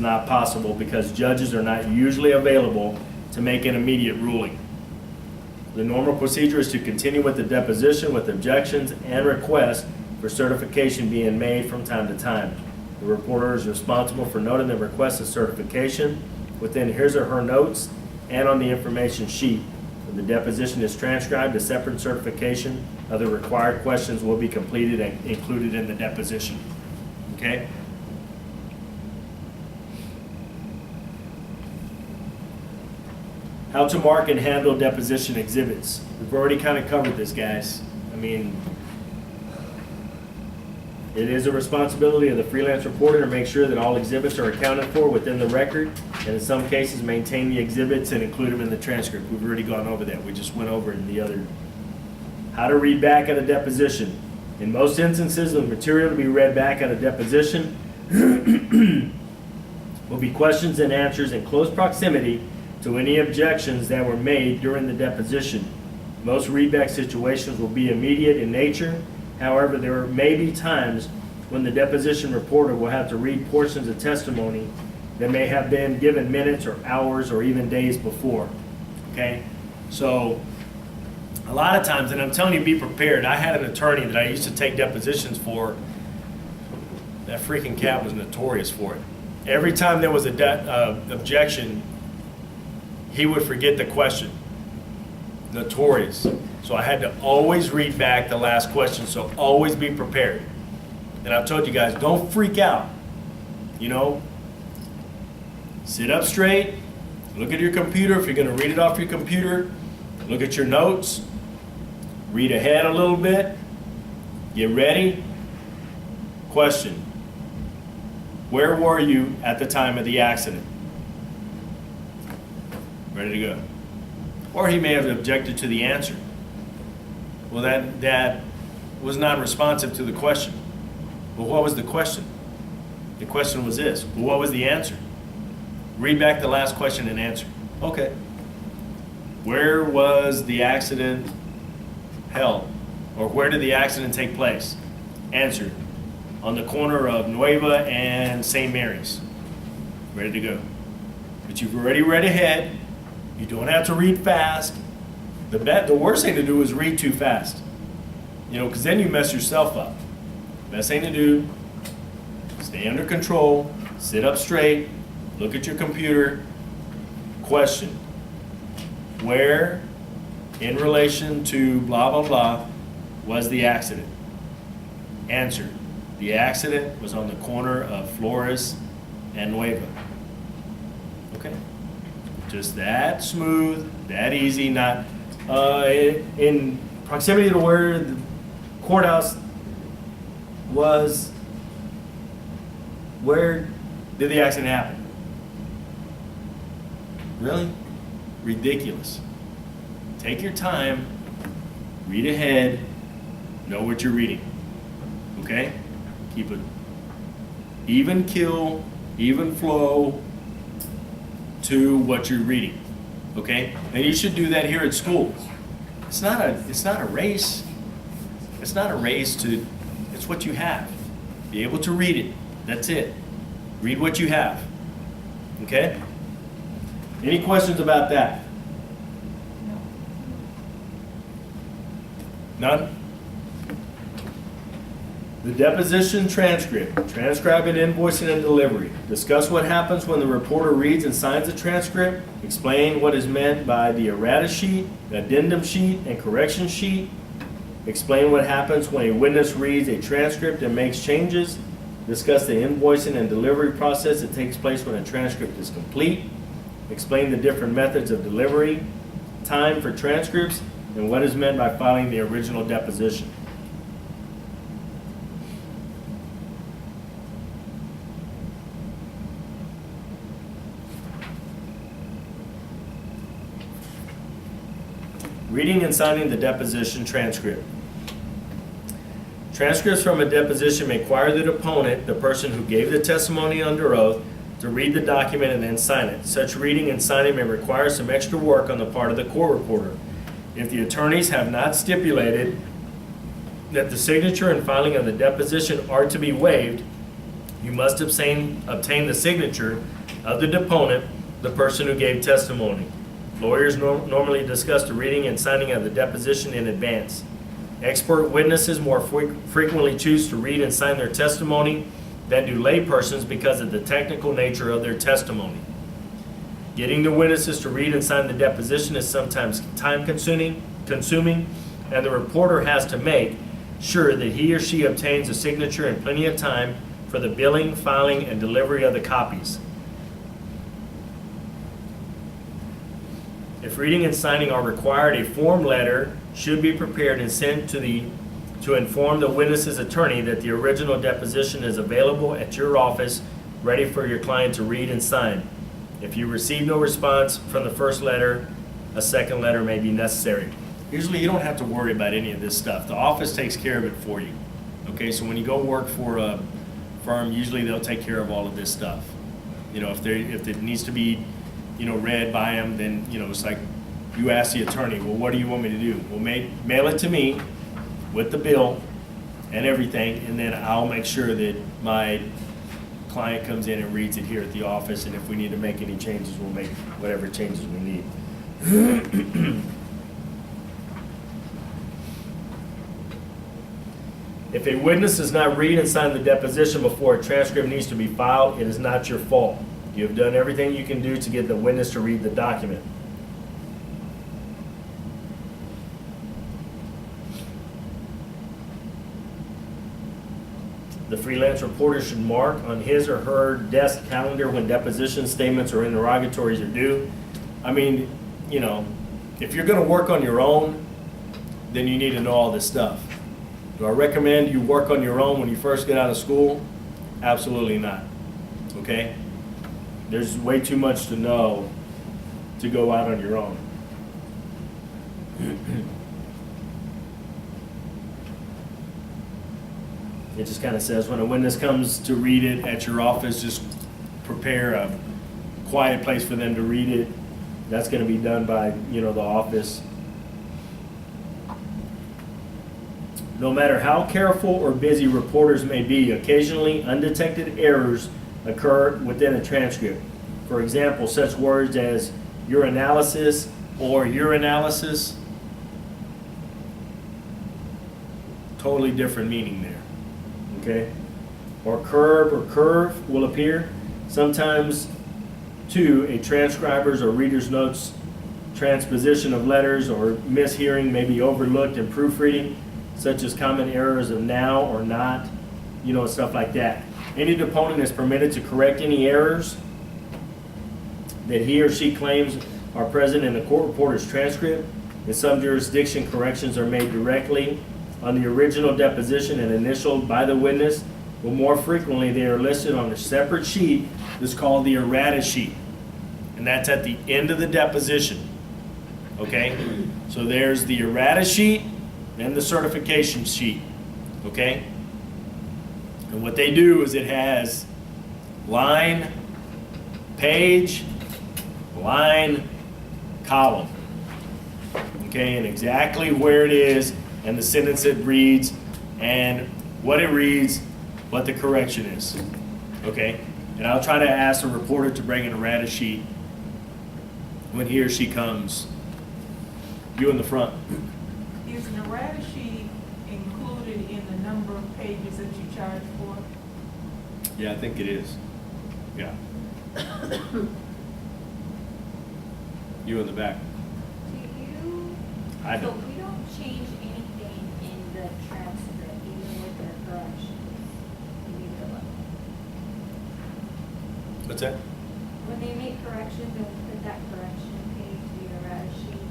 not possible because judges are not usually available to make an immediate ruling. The normal procedure is to continue with the deposition with objections and requests for certification being made from time to time. The reporter is responsible for noting the request of certification within his or her notes and on the information sheet. When the deposition is transcribed, a separate certification of the required questions will be completed and included in the deposition. Okay? How to mark and handle deposition exhibits. We've already kind of covered this, guys. I mean, it is a responsibility of the freelance reporter to make sure that all exhibits are accounted for within the record, and in some cases maintain the exhibits and include them in the transcript. We've already gone over that. We just went over it in the other. How to read back at a deposition. In most instances, the material to be read back at a deposition will be questions and answers in close proximity to any objections that were made during the deposition. Most readback situations will be immediate in nature. However, there may be times when the deposition reporter will have to read portions of testimony that may have been given minutes or hours or even days before. Okay? So, a lot of times, and I'm telling you, be prepared. I had an attorney that I used to take depositions for. That freaking cat was notorious for it. Every time there was a objection, he would forget the question. Notorious. So I had to always read back the last question, so always be prepared. And I've told you guys, don't freak out. You know, sit up straight, look at your computer. If you're going to read it off your computer, look at your notes, read ahead a little bit, get ready. Question: where were you at the time of the accident? Ready to go. Or he may have objected to the answer. Well, that was not responsive to the question. Well, what was the question? The question was this. Well, what was the answer? Read back the last question and answer. Okay. Where was the accident held? Or where did the accident take place? Answer: on the corner of Nueva and St. Mary's. Ready to go. But you've already read ahead. You don't have to read fast. The worst thing to do is read too fast. You know, because then you mess yourself up. Best thing to do, stay under control, sit up straight, look at your computer. Question: where, in relation to blah, blah, blah, was the accident? Answer: the accident was on the corner of Flores and Nueva. Okay. Just that smooth, that easy, not in proximity to where the courthouse was. Where did the accident happen? Really? Ridiculous. Take your time, read ahead, know what you're reading. Okay? Keep it even keel, even flow to what you're reading. Okay? And you should do that here at school. It's not a race. It's not a race it's what you have. Be able to read it. That's it. Read what you have. Okay? Any questions about that? None? The deposition transcript. Transcribing, invoicing, and delivery. Discuss what happens when the reporter reads and signs a transcript. Explain what is meant by the errata sheet, addendum sheet, and correction sheet. Explain what happens when a witness reads a transcript and makes changes. Discuss the invoicing and delivery process that takes place when a transcript is complete. Explain the different methods of delivery, time for transcripts, and what is meant by filing the original deposition. Reading and signing the deposition transcript. Transcripts from a deposition may require the deponent, the person who gave the testimony under oath, to read the document and then sign it. Such reading and signing may require some extra work on the part of the court reporter. If the attorneys have not stipulated that the signature and filing of the deposition are to be waived, You must obtain the signature of the deponent, the person who gave testimony. Lawyers normally discuss the reading and signing of the deposition in advance. Expert witnesses more frequently choose to read and sign their testimony than do laypersons because of the technical nature of their testimony. Getting the witnesses to read and sign the deposition is sometimes time-consuming, and the reporter has to make sure that he or she obtains a signature in plenty of time for the billing, filing, and delivery of the copies. If reading and signing are required, a form letter should be prepared and sent to inform the witness's attorney that the original deposition is available at your office, ready for your client to read and sign. If you receive no response from the first letter, a second letter may be necessary. Usually you don't have to worry about any of this stuff. The office takes care of it for you. Okay, so when you go work for a firm, usually they'll take care of all of this stuff. You know, if it needs to be, read by them, then, it's like you ask the attorney, well, what do you want me to do? Well, mail it to me with the bill and everything, and then I'll make sure that my client comes in and reads it here at the office, and if we need to make any changes, we'll make whatever changes we need. If a witness does not read and sign the deposition before a transcript needs to be filed, it is not your fault. You have done everything you can do to get the witness to read the document. The freelance reporter should mark on his or her desk calendar when deposition statements or interrogatories are due. I mean, if you're going to work on your own, then you need to know all this stuff. Do I recommend you work on your own when you first get out of school? Absolutely not. Okay? There's way too much to know to go out on your own. It just kind of says when a witness comes to read it at your office, just prepare a quiet place for them to read it. That's going to be done by, the office. No matter how careful or busy reporters may be, occasionally undetected errors occur within a transcript. For example, such words as urinalysis or urinalysis, totally different meaning there. Okay? Or curve will appear. Sometimes, too, a transcriber's or reader's notes transposition of letters or mishearing may be overlooked in proofreading, such as common errors of now or not, stuff like that. Any deponent is permitted to correct any errors that he or she claims are present in the court reporter's transcript. In some jurisdiction, corrections are made directly on the original deposition and initialed by the witness, but more frequently they are listed on a separate sheet that's called the errata sheet. And that's at the end of the deposition. Okay? So there's the errata sheet and the certification sheet, okay? And what they do is it has line, page, line, column, okay? And exactly where it is and the sentence it reads and what it reads, what the correction is, okay? And I'll try to ask the reporter to bring an errata sheet when he or she comes. You in the front. Is an errata sheet included in the number of pages that you charge for? Yeah, I think it is. Yeah. You in the back. Do you? I don't. So we don't change anything in the transcript, even with their corrections. You leave it alone. What's that? When they make corrections, they'll put that correction page, the errata sheet,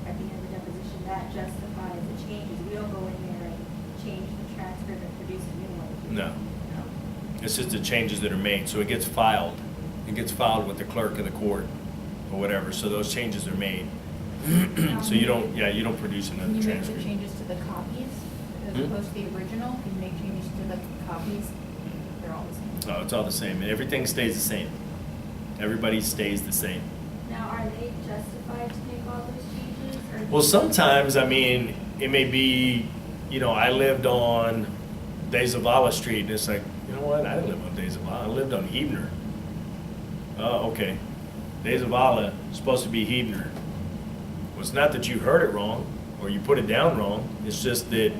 at the end of the deposition. That justifies the changes. We don't go in there and change the transcript and produce a new one. No. No. It's just the changes that are made. So it gets filed. It gets filed with the clerk of the court or whatever. So those changes are made. So you don't produce another Can you make the transcript. changes to the copies as opposed to the original? Can you make changes to the copies? They're all the same. No, it's all the same. Everything stays the same. Everybody stays the same. Now, are they justified to make all those changes? Or Well, sometimes, it may be, I lived on De Zavala Street, and it's like, You know what? I didn't live on Days of Allah. I lived on Hebner. Oh, okay. Days of Allah is supposed to be Hebner. Well, it's not that you heard it wrong or you put it down wrong. It's just that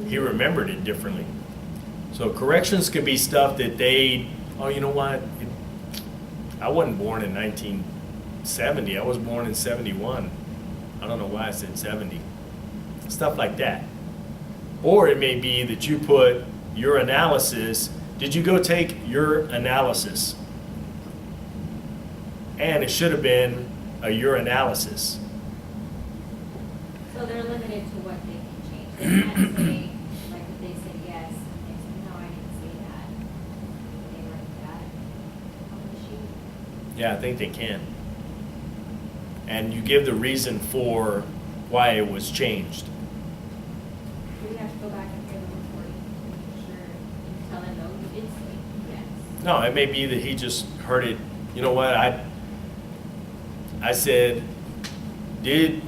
he remembered it differently. So corrections could be stuff that they, oh, you know what? I wasn't born in 1970. I was born in 71. I don't know why I said 70. Stuff like that. Or it may be that you put your analysis. Did you go take your analysis? And it should have been a urinalysis. So they're limited to what they can change. They can't say, like, if they said yes, and they said, no, I didn't say that. They write that on the sheet. Yeah, I think they can. And you give the reason for why it was changed. We have to go back and hear the recording, make sure, and tell them, no, you did say yes. No, it may be that he just heard it. You know what? I said,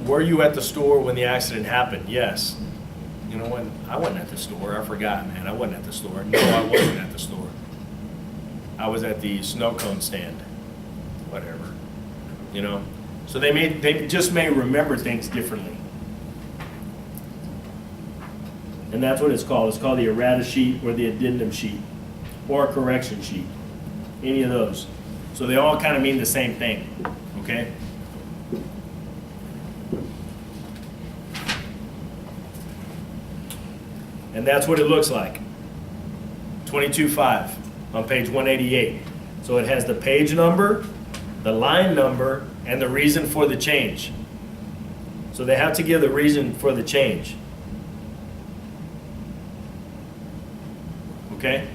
were you at the store when the accident happened? Yes. You know what? I wasn't at the store. I forgot, man. I wasn't at the store. No, I wasn't at the store. I was at the snow cone stand. Whatever. You know? So they just may remember things differently. And that's what it's called. It's called the errata sheet or the addendum sheet or a correction sheet. Any of those. So they all kind of mean the same thing. Okay? And that's what it looks like. 22.5 on page 188. So it has the page number, the line number, and the reason for the change. So they have to give the reason for the change. Okay?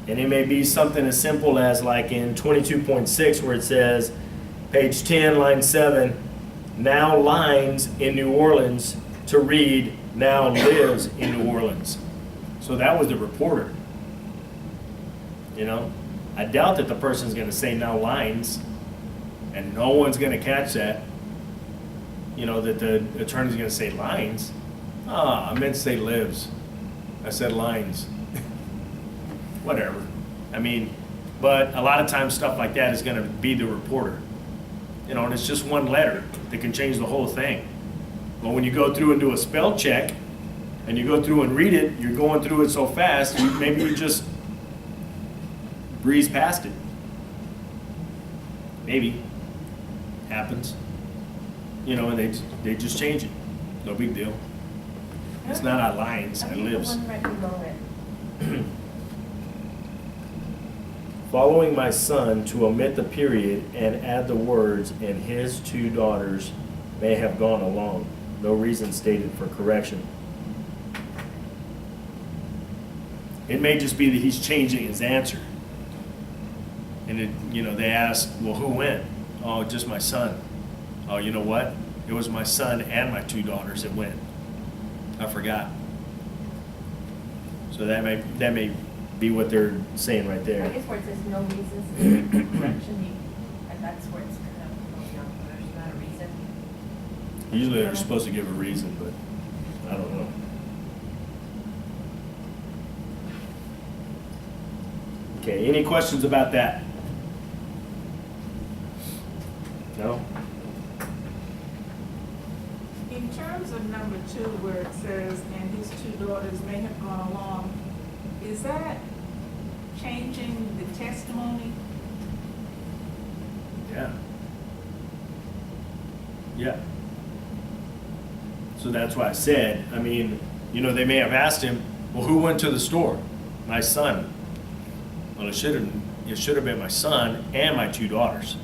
And it may be something as simple as like in 22.6 where it says, page 10, line 7, now lines in New Orleans to read now lives in New Orleans. So that was the reporter. You know, I doubt that the person's going to say now lines, and no one's going to catch that. You know, that the attorney's going to say lines. Ah, I meant to say lives. I said lines. Whatever. I mean, but a lot of times stuff like that is going to be the reporter. You know, and it's just one letter that can change the whole thing. But when you go through and do a spell check, and you go through and read it, you're going through it so fast, maybe you just breeze past it. Maybe. Happens. You know, and they just change it. No big deal. It's not our lines, it lives. Following my son to omit the period and add the words, and his 2 daughters may have gone along. No reason stated for correction. It may just be that he's changing his answer. And they ask, well, who went? Oh, just my son. Oh, you know what? It was my son and my 2 daughters that went. I forgot. So that may be what they're saying right I there. guess where it says no reason stated for correction, and that's where it's kind of, there's not a reason. Usually they're supposed to give a reason, but I don't know. Okay, any questions about that? No? In terms of number 2, where it says, and his 2 daughters may have gone along, is that changing the testimony? Yeah. Yeah. So that's why I said, I mean, they may have asked him, well, who went to the store? My son. Well, it should have been my son and my 2 daughters.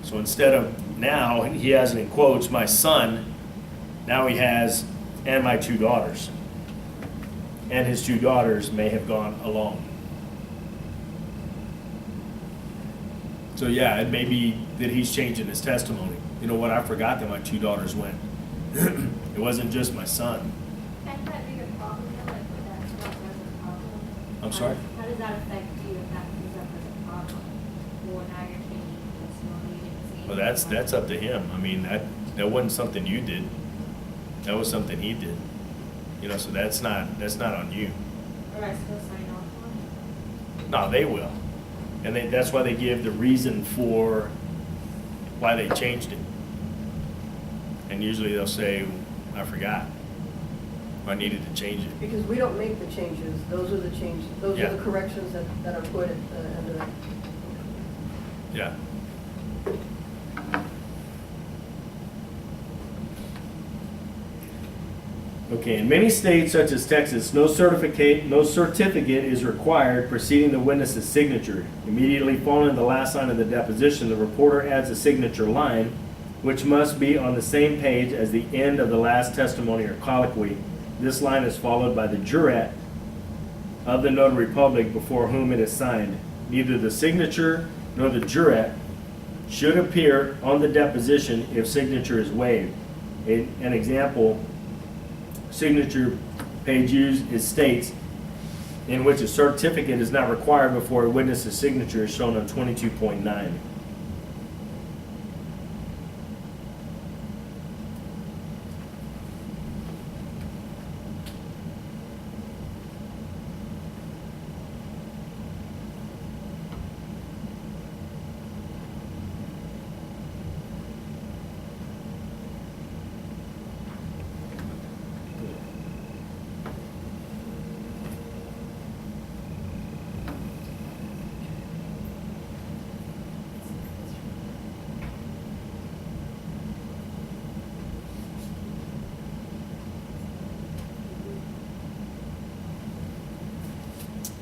So instead of now, he has it in quotes, my son, now he has, and my 2 daughters. And his 2 daughters may have gone along. So yeah, it may be that he's changing his testimony. You know what, I forgot that my 2 daughters went. It wasn't just my son. Can't that be a problem, though, like, where that stuff was a problem? I'm sorry? How does that affect you if that comes up as a problem? Or now you're changing testimony, you didn't say Well, anything that's about up to him. I mean, that wasn't something you did. That was something he did. You know, so that's not on you. it? Or I still sign off on it? No, they will. And that's why they give the reason for why they changed it. And usually they'll say, I forgot. I needed to change it. Because we don't make the changes, those are the changes, those Yeah. are the corrections that are put under that. Yeah. Okay, in many states such as Texas, no certificate is required preceding the witness's signature. Immediately following the last line of the deposition, the reporter adds a signature line, which must be on the same page as the end of the last testimony or colloquy. This line is followed by the jurat of the notary public before whom it is signed. Neither the signature nor the jurat should appear on the deposition if signature is waived. An example signature page used is states in which a certificate is not required before a witness's signature is shown on 22.9.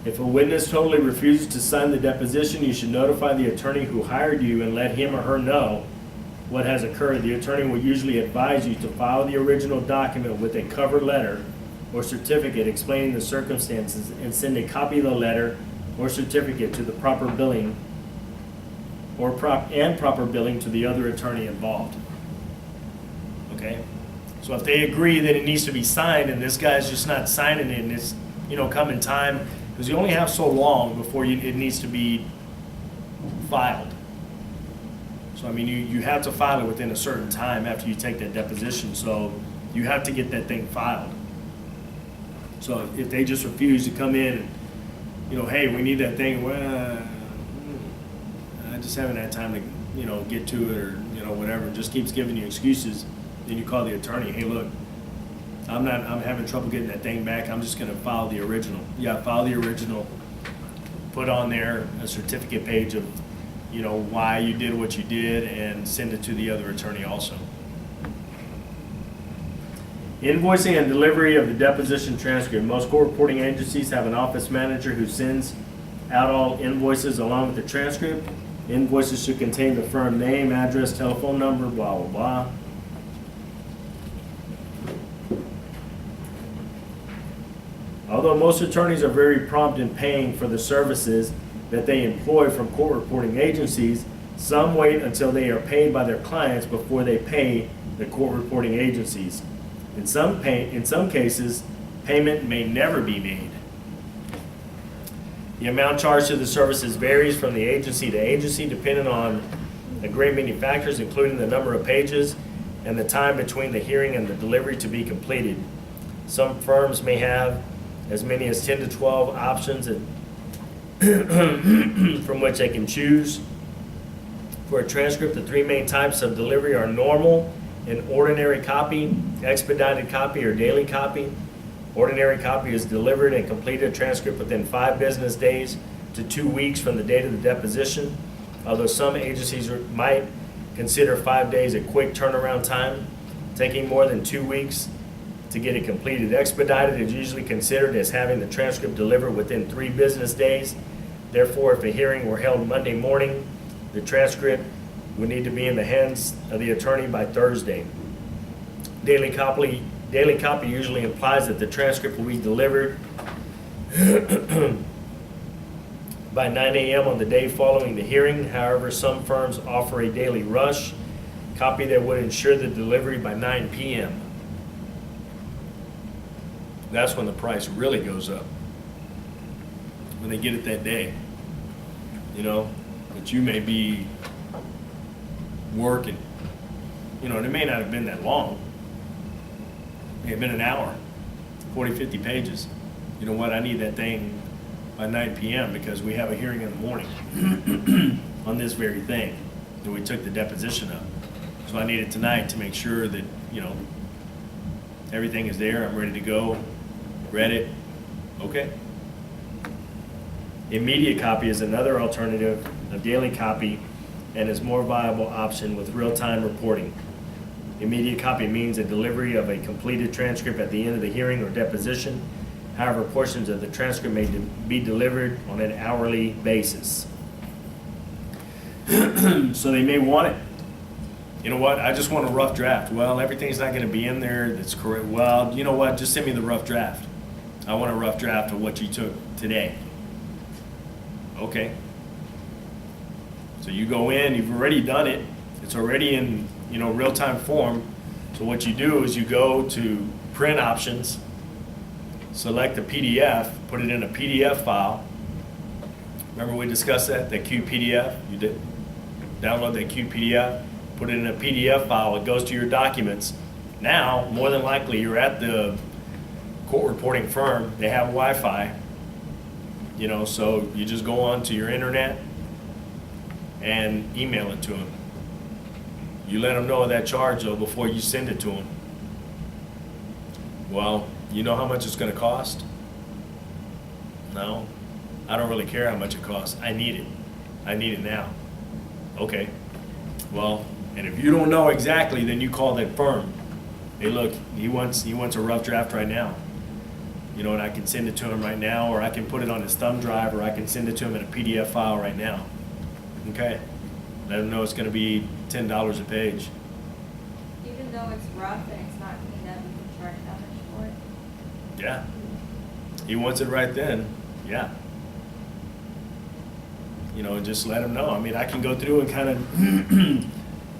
If a witness totally refuses to sign the deposition, you should notify the attorney who hired you and let him or her know what has occurred. The attorney will usually advise you to file the original document with a cover letter or certificate explaining the circumstances and send a copy of the letter or certificate to the proper billing or proper billing to the other attorney involved. Okay? So if they agree that it needs to be signed and this guy's just not signing it and it's, come in time, because you only have so long before it needs to be filed. So, I mean, you have to file it within a certain time after you take that deposition, so you have to get that thing filed. So if they just refuse to come in and, hey, we need that thing, well, I just haven't had time to, get to it or, whatever, just keeps giving you excuses, then you call the attorney, hey, look, I'm having trouble getting that thing back. I'm just going to file the original. Yeah, file the original. Put on there a certificate page of, why you did what you did and send it to the other attorney also. Invoicing and delivery of the deposition transcript. Most court reporting agencies have an office manager who sends out all invoices along with the transcript. Invoices should contain the firm name, address, telephone number, blah, blah, blah. Although most attorneys are very prompt in paying for the services that they employ from court reporting agencies, some wait until they are paid by their clients before they pay the court reporting agencies. In some cases, payment may never be made. The amount charged to the services varies from the agency to agency depending on a great many factors, including the number of pages and the time between the hearing and the delivery to be completed. Some firms may have as many as 10 to 12 options from which they can choose. For a transcript, the three main types of delivery are normal and ordinary copy, expedited copy, or daily copy. Ordinary copy is delivered and completed transcript within 5 business days to 2 weeks from the date of the deposition, although some agencies might consider 5 days a quick turnaround time, taking more than 2 weeks to get it completed. Expedited is usually considered as having the transcript delivered within 3 business days. Therefore, if a hearing were held Monday morning, the transcript would need to be in the hands of the attorney by Thursday. Daily copy usually implies that the transcript will be delivered by 9 a.m. on the day following the hearing. However, some firms offer a daily rush copy that would ensure the delivery by 9 p.m. That's when the price really goes up. when they get it that day. You know, but you may be working, you know, and it may not have been that long. It may have been an hour, 40, 50 pages. You know what, I need that thing by 9 PM because we have a hearing in the morning on this very thing that we took the deposition of. So I need it tonight to make sure that, you know, everything is there, I'm ready to go, read it, okay. Immediate copy is another alternative, a daily copy, and is more viable option with real-time reporting. Immediate copy means a delivery of a completed transcript at the end of the hearing or deposition. However, portions of the transcript may be delivered on an hourly basis. So they may want it. You know what, I just want a rough draft. Well, everything's not gonna be in there that's correct. Well, you know what, just send me the rough draft. I want a rough draft of what you took today. Okay. So you go in, you've already done it. It's already in, you know, real-time form. So what you do is you go to print options, select the PDF, put it in a PDF file. Remember we discussed that QPDF? You did download that QPDF, put it in a PDF file, it goes to your documents. Now, more than likely, you're at the court reporting firm, they have Wi-Fi, you know, so you just go on to your internet and email it to them. You let them know of that charge though before you send it to them. Well, you know how much it's gonna cost? No, I don't really care how much it costs. I need it. I need it now. Okay, well, and if you don't know exactly, then you call that firm. Hey, look, he wants a rough draft right now. You know, and I can send it to him right now, or I can put it on his thumb drive, or I can send it to him in a PDF file right now. Okay, let him know it's gonna be $10 a page. Even though it's rough and it's not cleaned up, you can charge that much for it. Yeah, he wants it right then, yeah. You know, just let him know. I mean, I can go through and kind of,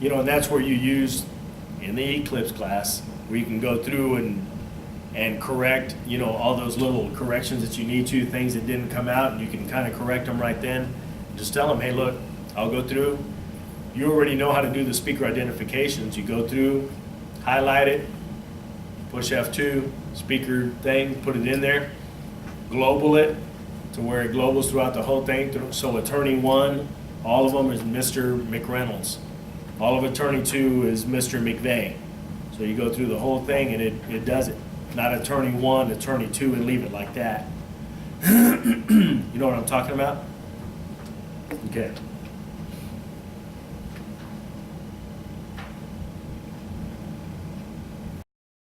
you know, and that's where you use, in the Eclipse class, where you can go through and correct, you know, all those little corrections that you need to, things that didn't come out, and you can kind of correct them right then. Just tell them, hey, look, I'll go through. You already know how to do the speaker identifications. You go through, highlight it, push F2, speaker thing, put it in there, global it to where it globals throughout the whole thing. So attorney 1, all of them is Mr. McReynolds. All of attorney 2 is Mr. McVeigh. So you go through the whole thing and it does it. Not attorney 1, attorney 2, and leave it like that. You know what I'm talking about? Okay.